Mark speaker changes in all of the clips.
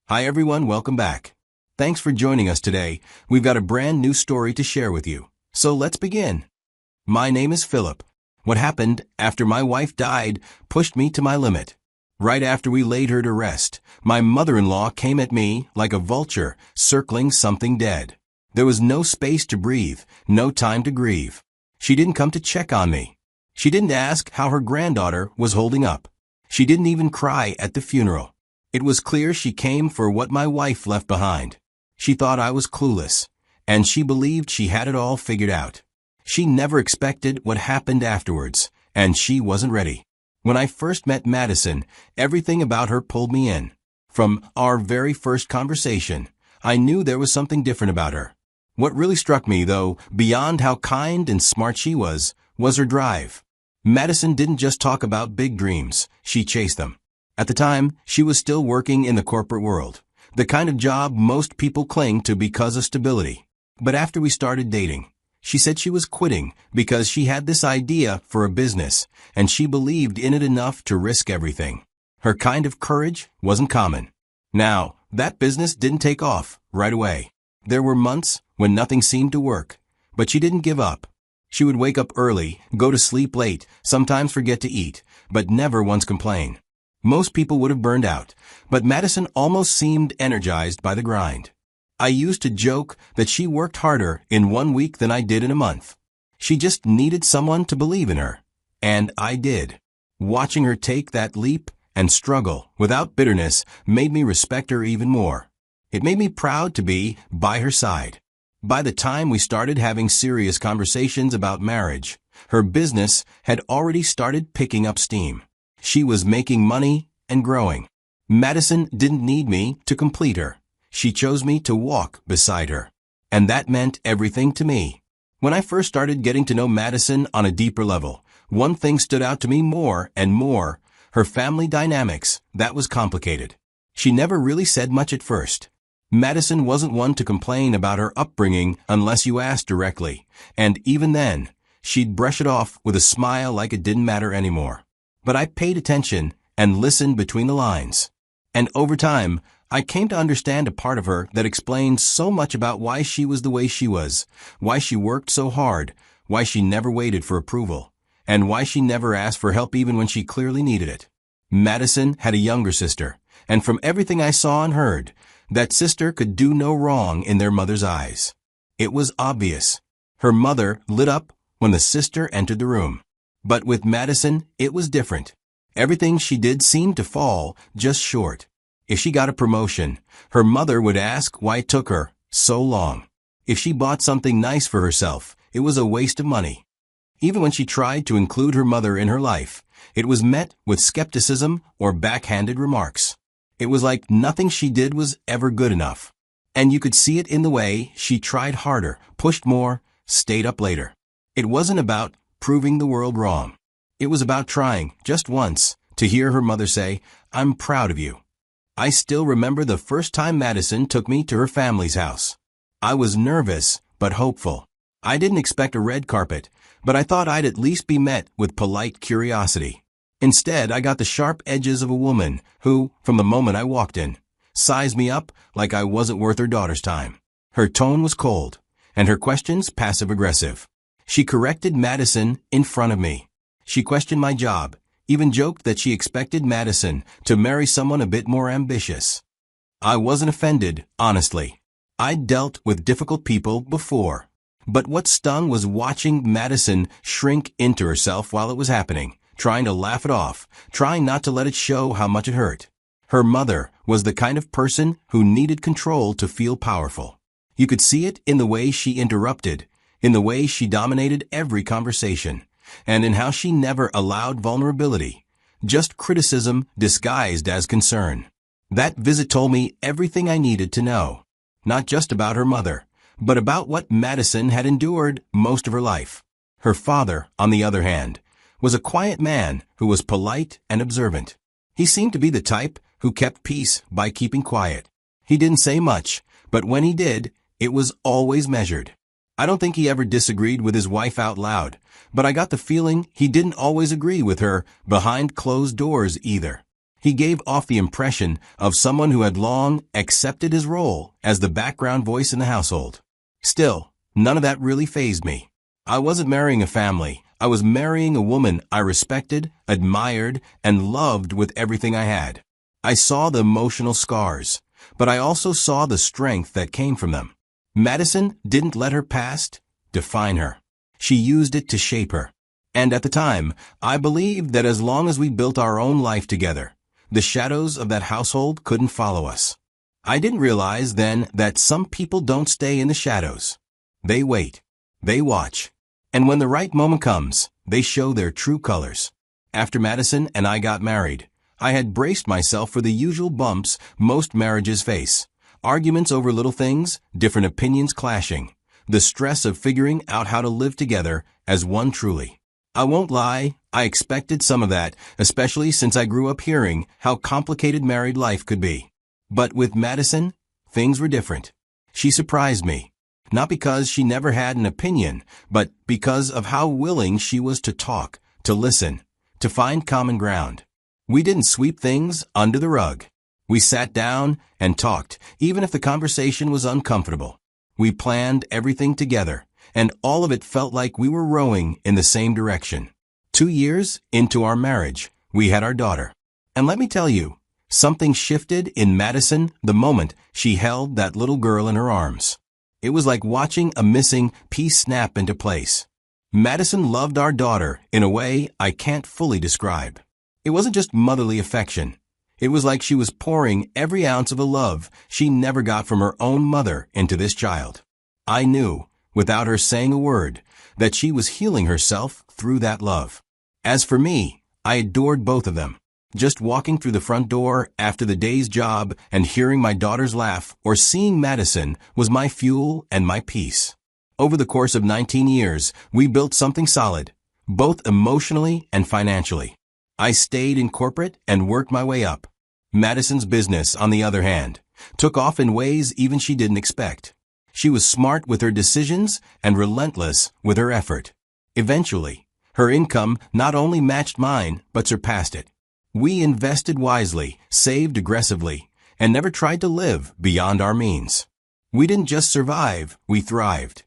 Speaker 1: Hi everyone, welcome back. Thanks for joining us today. We've got a brand new story to share with you. So let's begin. My name is Philip. What happened after my wife died pushed me to my limit. Right after we laid her to rest, my mother-in-law came at me like a vulture circling something dead. There was no space to breathe, no time to grieve. She didn't come to check on me. She didn't ask how her granddaughter was holding up. She didn't even cry at the funeral. It was clear she came for what my wife left behind. She thought I was clueless, and she believed she had it all figured out. She never expected what happened afterwards, and she wasn't ready. When I first met Madison, everything about her pulled me in. From our very first conversation, I knew there was something different about her. What really struck me, though, beyond how kind and smart she was her drive. Madison didn't just talk about big dreams, she chased them. At the time, she was still working in the corporate world, the kind of job most people cling to because of stability. But after we started dating, she said she was quitting because she had this idea for a business, and she believed in it enough to risk everything. Her kind of courage wasn't common. Now, that business didn't take off right away. There were months when nothing seemed to work, but she didn't give up. She would wake up early, go to sleep late, sometimes forget to eat, but never once complain. Most people would have burned out, but Madison almost seemed energized by the grind. I used to joke that she worked harder in 1 week than I did in a month. She just needed someone to believe in her. And I did. Watching her take that leap and struggle without bitterness made me respect her even more. It made me proud to be by her side. By the time we started having serious conversations about marriage, her business had already started picking up steam. She was making money and growing. Madison didn't need me to complete her. She chose me to walk beside her. And that meant everything to me. When I first started getting to know Madison on a deeper level, one thing stood out to me more and more: her family dynamics. That was complicated. She never really said much at first. Madison wasn't one to complain about her upbringing unless you asked directly, and even then, she'd brush it off with a smile like it didn't matter anymore. But I paid attention and listened between the lines. And over time, I came to understand a part of her that explained so much about why she was the way she was, why she worked so hard, why she never waited for approval, and why she never asked for help even when she clearly needed it. Madison had a younger sister, and from everything I saw and heard, that sister could do no wrong in their mother's eyes. It was obvious. Her mother lit up when the sister entered the room. But with Madison, it was different. Everything she did seemed to fall just short. If she got a promotion, her mother would ask why it took her so long. If she bought something nice for herself, it was a waste of money. Even when she tried to include her mother in her life, it was met with skepticism or backhanded remarks. It was like nothing she did was ever good enough. And you could see it in the way she tried harder, pushed more, stayed up later. It wasn't about proving the world wrong. It was about trying, just once, to hear her mother say, "I'm proud of you." I still remember the first time Madison took me to her family's house. I was nervous, but hopeful. I didn't expect a red carpet, but I thought I'd at least be met with polite curiosity. Instead, I got the sharp edges of a woman who, from the moment I walked in, sized me up like I wasn't worth her daughter's time. Her tone was cold, and her questions passive-aggressive. She corrected Madison in front of me. She questioned my job, even joked that she expected Madison to marry someone a bit more ambitious. I wasn't offended, honestly. I'd dealt with difficult people before. But what stung was watching Madison shrink into herself while it was happening, trying to laugh it off, trying not to let it show how much it hurt. Her mother was the kind of person who needed control to feel powerful. You could see it in the way she interrupted, in the way she dominated every conversation, and in how she never allowed vulnerability, just criticism disguised as concern. That visit told me everything I needed to know, not just about her mother, but about what Madison had endured most of her life. Her father, on the other hand, was a quiet man who was polite and observant. He seemed to be the type who kept peace by keeping quiet. He didn't say much, but when he did, it was always measured. I don't think he ever disagreed with his wife out loud, but I got the feeling he didn't always agree with her behind closed doors either. He gave off the impression of someone who had long accepted his role as the background voice in the household. Still, none of that really fazed me. I wasn't marrying a family. I was marrying a woman I respected, admired, and loved with everything I had. I saw the emotional scars, but I also saw the strength that came from them. Madison didn't let her past define her. She used it to shape her. And at the time, I believed that as long as we built our own life together, the shadows of that household couldn't follow us. I didn't realize then that some people don't stay in the shadows. They wait. They watch. And when the right moment comes, they show their true colors. After Madison and I got married, I had braced myself for the usual bumps most marriages face. Arguments over little things, different opinions clashing, the stress of figuring out how to live together as one truly. I won't lie, I expected some of that, especially since I grew up hearing how complicated married life could be. But with Madison, things were different. She surprised me, not because she never had an opinion, but because of how willing she was to talk, to listen, to find common ground. We didn't sweep things under the rug. We sat down and talked, even if the conversation was uncomfortable. We planned everything together, and all of it felt like we were rowing in the same direction. 2 years into our marriage, we had our daughter. And let me tell you, something shifted in Madison the moment she held that little girl in her arms. It was like watching a missing piece snap into place. Madison loved our daughter in a way I can't fully describe. It wasn't just motherly affection. It was like she was pouring every ounce of a love she never got from her own mother into this child. I knew, without her saying a word, that she was healing herself through that love. As for me, I adored both of them. Just walking through the front door after the day's job and hearing my daughter's laugh or seeing Madison was my fuel and my peace. Over the course of 19 years, we built something solid, both emotionally and financially. I stayed in corporate and worked my way up. Madison's business, on the other hand, took off in ways even she didn't expect. She was smart with her decisions and relentless with her effort. Eventually, her income not only matched mine, but surpassed it. We invested wisely, saved aggressively, and never tried to live beyond our means. We didn't just survive, we thrived.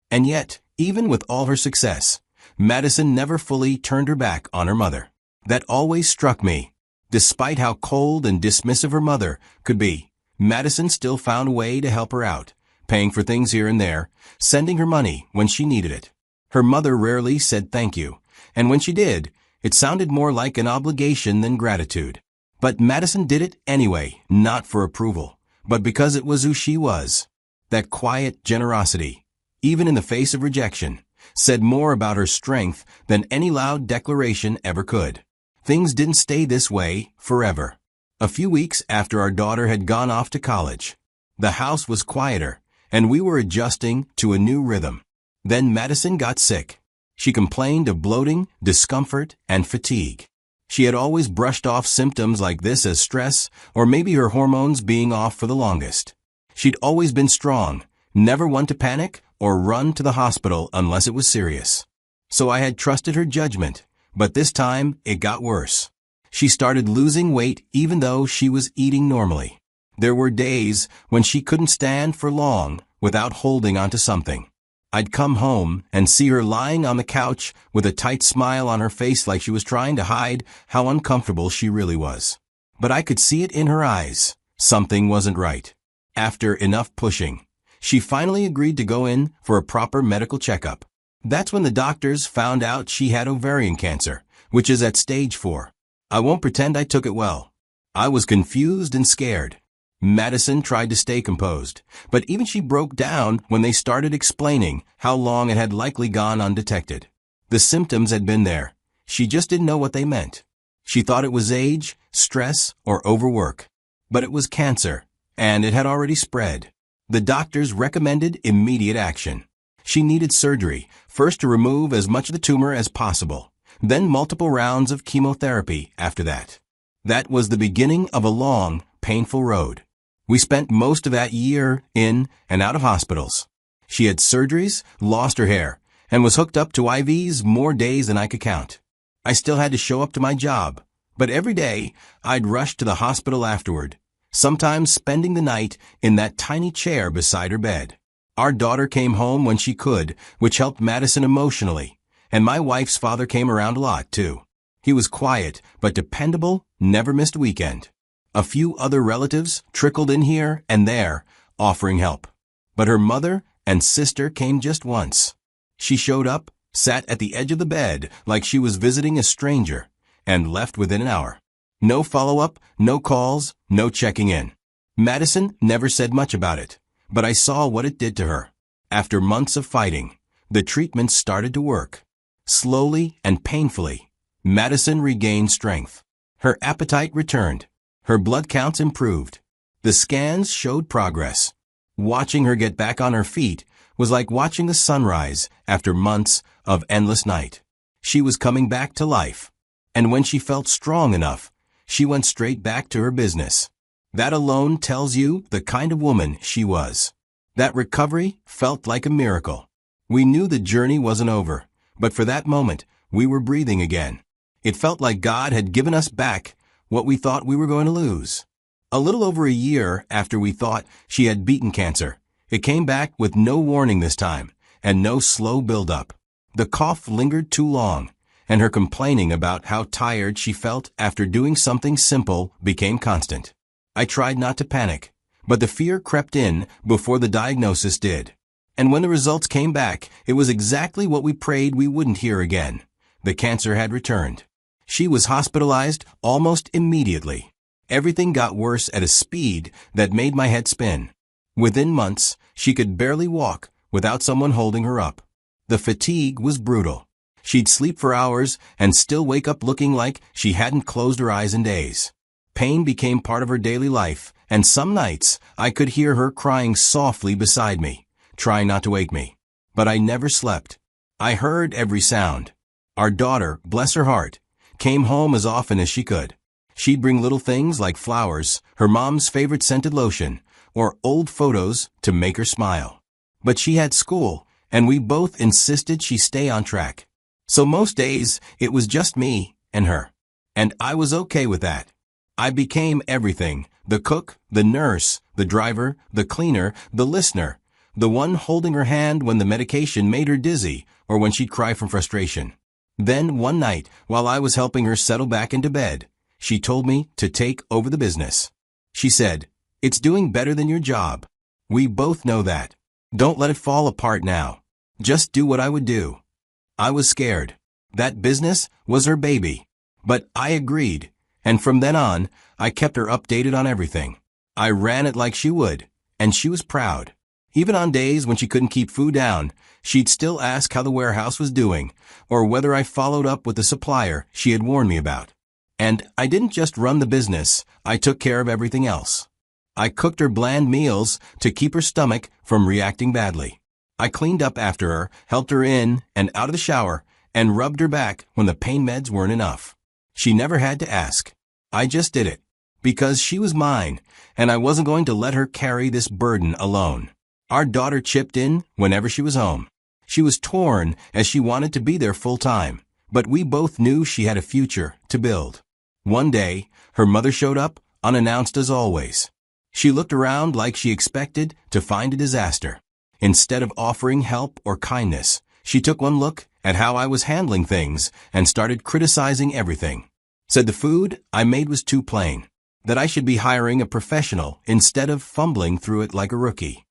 Speaker 1: And yet, even with all her success, Madison never fully turned her back on her mother. That always struck me. Despite how cold and dismissive her mother could be, Madison still found a way to help her out, paying for things here and there, sending her money when she needed it. Her mother rarely said thank you, and when she did, it sounded more like an obligation than gratitude. But Madison did it anyway, not for approval, but because it was who she was. That quiet generosity, even in the face of rejection, said more about her strength than any loud declaration ever could. Things didn't stay this way forever. A few weeks after our daughter had gone off to college, the house was quieter, and we were adjusting to a new rhythm. Then Madison got sick. She complained of bloating, discomfort, and fatigue. She had always brushed off symptoms like this as stress, or maybe her hormones being off for the longest. She'd always been strong, never one to panic or run to the hospital unless it was serious. So I had trusted her judgment, but this time it got worse. She started losing weight even though she was eating normally. There were days when she couldn't stand for long without holding onto something. I'd come home and see her lying on the couch with a tight smile on her face like she was trying to hide how uncomfortable she really was. But I could see it in her eyes. Something wasn't right. After enough pushing, she finally agreed to go in for a proper medical checkup. That's when the doctors found out she had ovarian cancer, which is at stage 4. I won't pretend I took it well. I was confused and scared. Madison tried to stay composed, but even she broke down when they started explaining how long it had likely gone undetected. The symptoms had been there. She just didn't know what they meant. She thought it was age, stress, or overwork. But it was cancer, and it had already spread. The doctors recommended immediate action. She needed surgery, first to remove as much of the tumor as possible, then multiple rounds of chemotherapy after that. That was the beginning of a long, painful road. We spent most of that year in and out of hospitals. She had surgeries, lost her hair, and was hooked up to IVs more days than I could count. I still had to show up to my job, But every day, I'd rush to the hospital afterward, sometimes spending the night in that tiny chair beside her bed. Our daughter came home when she could, which helped Madison emotionally, and my wife's father came around a lot, too. He was quiet, but dependable, never missed a weekend. A few other relatives trickled in here and there, offering help. But her mother and sister came just once. She showed up, sat at the edge of the bed like she was visiting a stranger, and left within an hour. No follow-up, no calls, no checking in. Madison never said much about it, but I saw what it did to her. After months of fighting, the treatment started to work. Slowly and painfully, Madison regained strength. Her appetite returned. Her blood counts improved. The scans showed progress. Watching her get back on her feet was like watching the sunrise after months of endless night. She was coming back to life. And when she felt strong enough, she went straight back to her business. That alone tells you the kind of woman she was. That recovery felt like a miracle. We knew the journey wasn't over, but for that moment, we were breathing again. It felt like God had given us back what we thought we were going to lose. A little over a year after we thought she had beaten cancer, it came back with no warning this time, and no slow build-up. The cough lingered too long, and her complaining about how tired she felt after doing something simple became constant. I tried not to panic, but the fear crept in before the diagnosis did. And when the results came back, it was exactly what we prayed we wouldn't hear again. The cancer had returned. She was hospitalized almost immediately. Everything got worse at a speed that made my head spin. Within months, she could barely walk without someone holding her up. The fatigue was brutal. She'd sleep for hours and still wake up looking like she hadn't closed her eyes in days. Pain became part of her daily life, and some nights I could hear her crying softly beside me, trying not to wake me. But I never slept. I heard every sound. Our daughter, bless her heart, came home as often as she could. She'd bring little things like flowers, her mom's favorite scented lotion, or old photos to make her smile. But she had school, and we both insisted she stay on track. So most days, it was just me and her. And I was okay with that. I became everything: the cook, the nurse, the driver, the cleaner, the listener, the one holding her hand when the medication made her dizzy or when she'd cry from frustration. Then one night, while I was helping her settle back into bed, she told me to take over the business. She said, "It's doing better than your job. We both know that. Don't let it fall apart now. Just do what I would do." I was scared. That business was her baby. But I agreed, and from then on, I kept her updated on everything. I ran it like she would, and she was proud. Even on days when she couldn't keep food down, she'd still ask how the warehouse was doing, or whether I followed up with the supplier she had warned me about. And I didn't just run the business, I took care of everything else. I cooked her bland meals to keep her stomach from reacting badly. I cleaned up after her, helped her in and out of the shower, and rubbed her back when the pain meds weren't enough. She never had to ask. I just did it. Because she was mine, and I wasn't going to let her carry this burden alone. Our daughter chipped in whenever she was home. She was torn as she wanted to be there full time, but we both knew she had a future to build. One day, her mother showed up, unannounced as always. She looked around like she expected to find a disaster. Instead of offering help or kindness, she took one look at how I was handling things and started criticizing everything. Said the food I made was too plain, that I should be hiring a professional instead of fumbling through it like a rookie.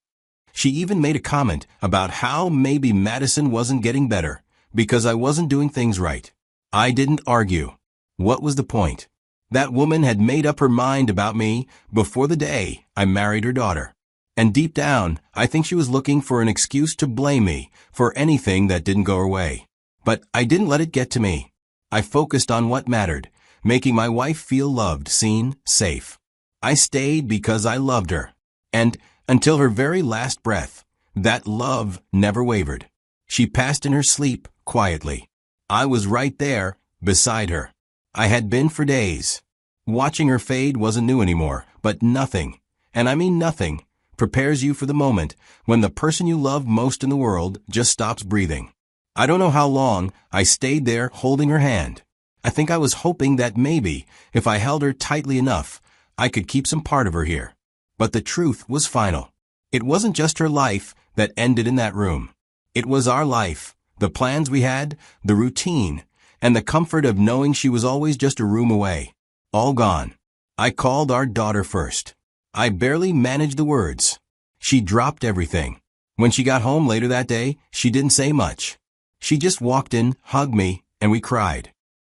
Speaker 1: She even made a comment about how maybe Madison wasn't getting better because I wasn't doing things right. I didn't argue. What was the point? That woman had made up her mind about me before the day I married her daughter. And deep down, I think she was looking for an excuse to blame me for anything that didn't go her way. But I didn't let it get to me. I focused on what mattered, making my wife feel loved, seen, safe. I stayed because I loved her. And until her very last breath, that love never wavered. She passed in her sleep quietly. I was right there, beside her. I had been for days. Watching her fade wasn't new anymore, but nothing, and I mean nothing, prepares you for the moment when the person you love most in the world just stops breathing. I don't know how long I stayed there holding her hand. I think I was hoping that maybe, if I held her tightly enough, I could keep some part of her here. But the truth was final. It wasn't just her life that ended in that room. It was our life, the plans we had, the routine, and the comfort of knowing she was always just a room away. All gone. I called our daughter first. I barely managed the words. She dropped everything. When she got home later that day, she didn't say much. She just walked in, hugged me, and we cried.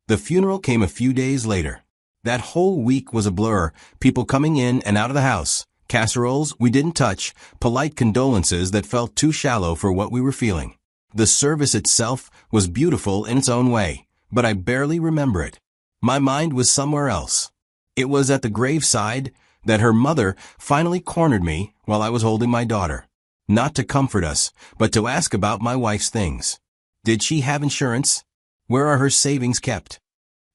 Speaker 1: The funeral came a few days later. That whole week was a blur, people coming in and out of the house, casseroles we didn't touch, polite condolences that felt too shallow for what we were feeling. The service itself was beautiful in its own way, but I barely remember it. My mind was somewhere else. It was at the graveside that her mother finally cornered me while I was holding my daughter. Not to comfort us, but to ask about my wife's things. Did she have insurance? Where are her savings kept?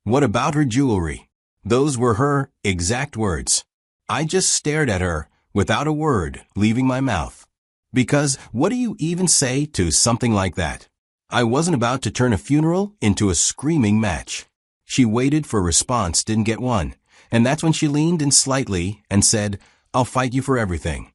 Speaker 1: What about her jewelry? Those were her exact words. I just stared at her, without a word leaving my mouth. Because what do you even say to something like that? I wasn't about to turn a funeral into a screaming match. She waited for a response, didn't get one, and that's when she leaned in slightly and said, "I'll fight you for everything."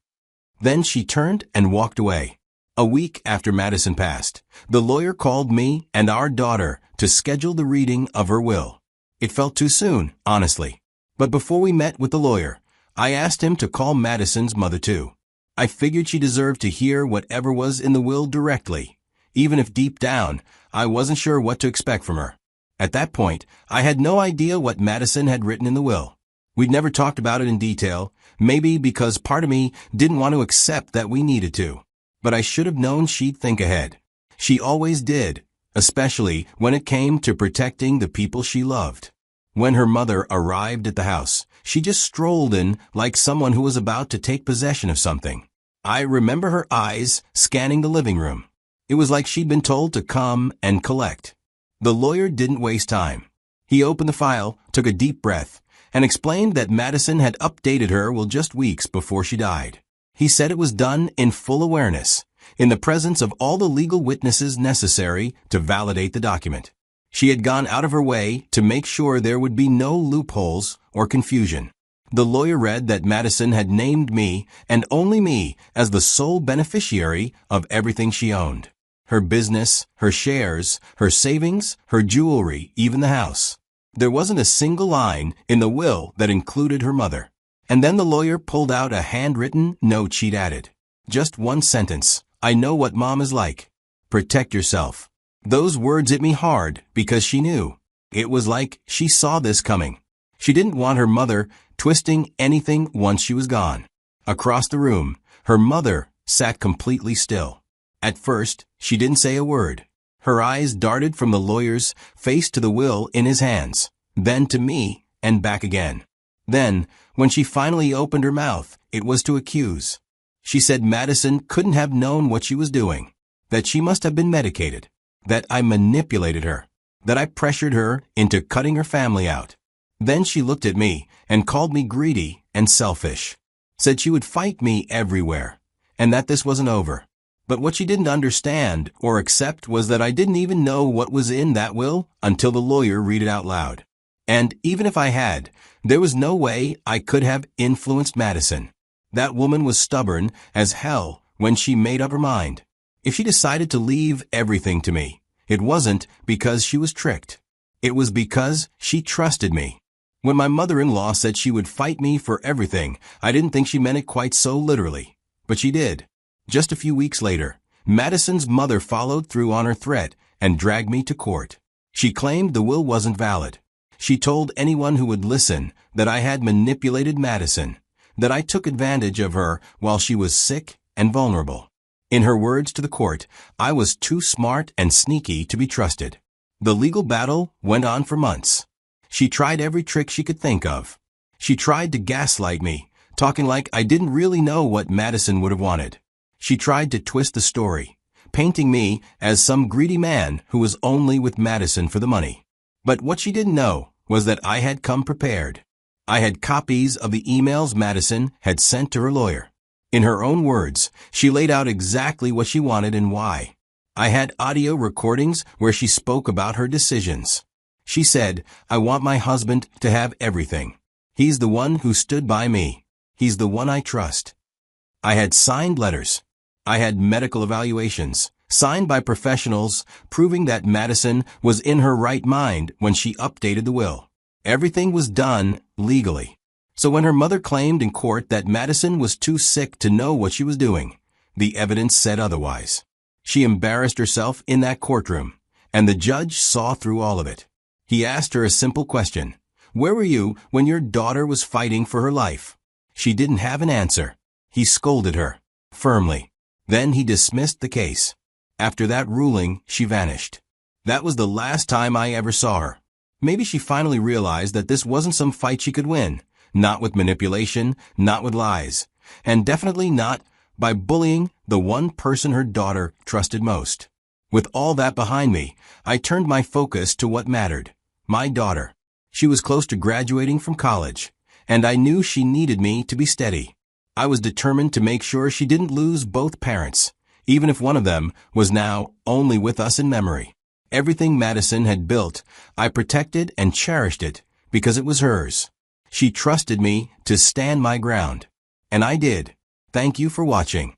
Speaker 1: Then she turned and walked away. A week after Madison passed, the lawyer called me and our daughter to schedule the reading of her will. It felt too soon, honestly. But before we met with the lawyer, I asked him to call Madison's mother too. I figured she deserved to hear whatever was in the will directly, even if deep down, I wasn't sure what to expect from her. At that point, I had no idea what Madison had written in the will. We'd never talked about it in detail, maybe because part of me didn't want to accept that we needed to. But I should have known she'd think ahead. She always did, especially when it came to protecting the people she loved. When her mother arrived at the house, she just strolled in like someone who was about to take possession of something. I remember her eyes scanning the living room. It was like she'd been told to come and collect. The lawyer didn't waste time. He opened the file, took a deep breath, and explained that Madison had updated her just weeks before she died. He said it was done in full awareness, in the presence of all the legal witnesses necessary to validate the document. She had gone out of her way to make sure there would be no loopholes or confusion. The lawyer read that Madison had named me, and only me, as the sole beneficiary of everything she owned. Her business, her shares, her savings, her jewelry, even the house. There wasn't a single line in the will that included her mother. And then the lawyer pulled out a handwritten note she'd added. Just one sentence. "I know what mom is like. Protect yourself." Those words hit me hard because she knew. It was like she saw this coming. She didn't want her mother twisting anything once she was gone. Across the room, her mother sat completely still. At first, she didn't say a word. Her eyes darted from the lawyer's face to the will in his hands, then to me, and back again. Then, when she finally opened her mouth, it was to accuse. She said Madison couldn't have known what she was doing, that she must have been medicated, that I manipulated her, that I pressured her into cutting her family out. Then she looked at me and called me greedy and selfish, said she would fight me everywhere, and that this wasn't over. But what she didn't understand or accept was that I didn't even know what was in that will until the lawyer read it out loud. And even if I had, there was no way I could have influenced Madison. That woman was stubborn as hell when she made up her mind. If she decided to leave everything to me, it wasn't because she was tricked. It was because she trusted me. When my mother-in-law said she would fight me for everything, I didn't think she meant it quite so literally. But she did. Just a few weeks later, Madison's mother followed through on her threat and dragged me to court. She claimed the will wasn't valid. She told anyone who would listen that I had manipulated Madison, that I took advantage of her while she was sick and vulnerable. In her words to the court, I was too smart and sneaky to be trusted. The legal battle went on for months. She tried every trick she could think of. She tried to gaslight me, talking like I didn't really know what Madison would have wanted. She tried to twist the story, painting me as some greedy man who was only with Madison for the money. But what she didn't know was that I had come prepared. I had copies of the emails Madison had sent to her lawyer. In her own words, she laid out exactly what she wanted and why. I had audio recordings where she spoke about her decisions. She said, "I want my husband to have everything. He's the one who stood by me. He's the one I trust." I had signed letters. I had medical evaluations, signed by professionals, proving that Madison was in her right mind when she updated the will. Everything was done legally. So when her mother claimed in court that Madison was too sick to know what she was doing, the evidence said otherwise. She embarrassed herself in that courtroom, and the judge saw through all of it. He asked her a simple question. "Where were you when your daughter was fighting for her life?" She didn't have an answer. He scolded her, firmly. Then he dismissed the case. After that ruling, she vanished. That was the last time I ever saw her. Maybe she finally realized that this wasn't some fight she could win. Not with manipulation, not with lies, and definitely not by bullying the one person her daughter trusted most. With all that behind me, I turned my focus to what mattered. My daughter. She was close to graduating from college, and I knew she needed me to be steady. I was determined to make sure she didn't lose both parents, even if one of them was now only with us in memory. Everything Madison had built, I protected and cherished it because it was hers. She trusted me to stand my ground. And I did. Thank you for watching.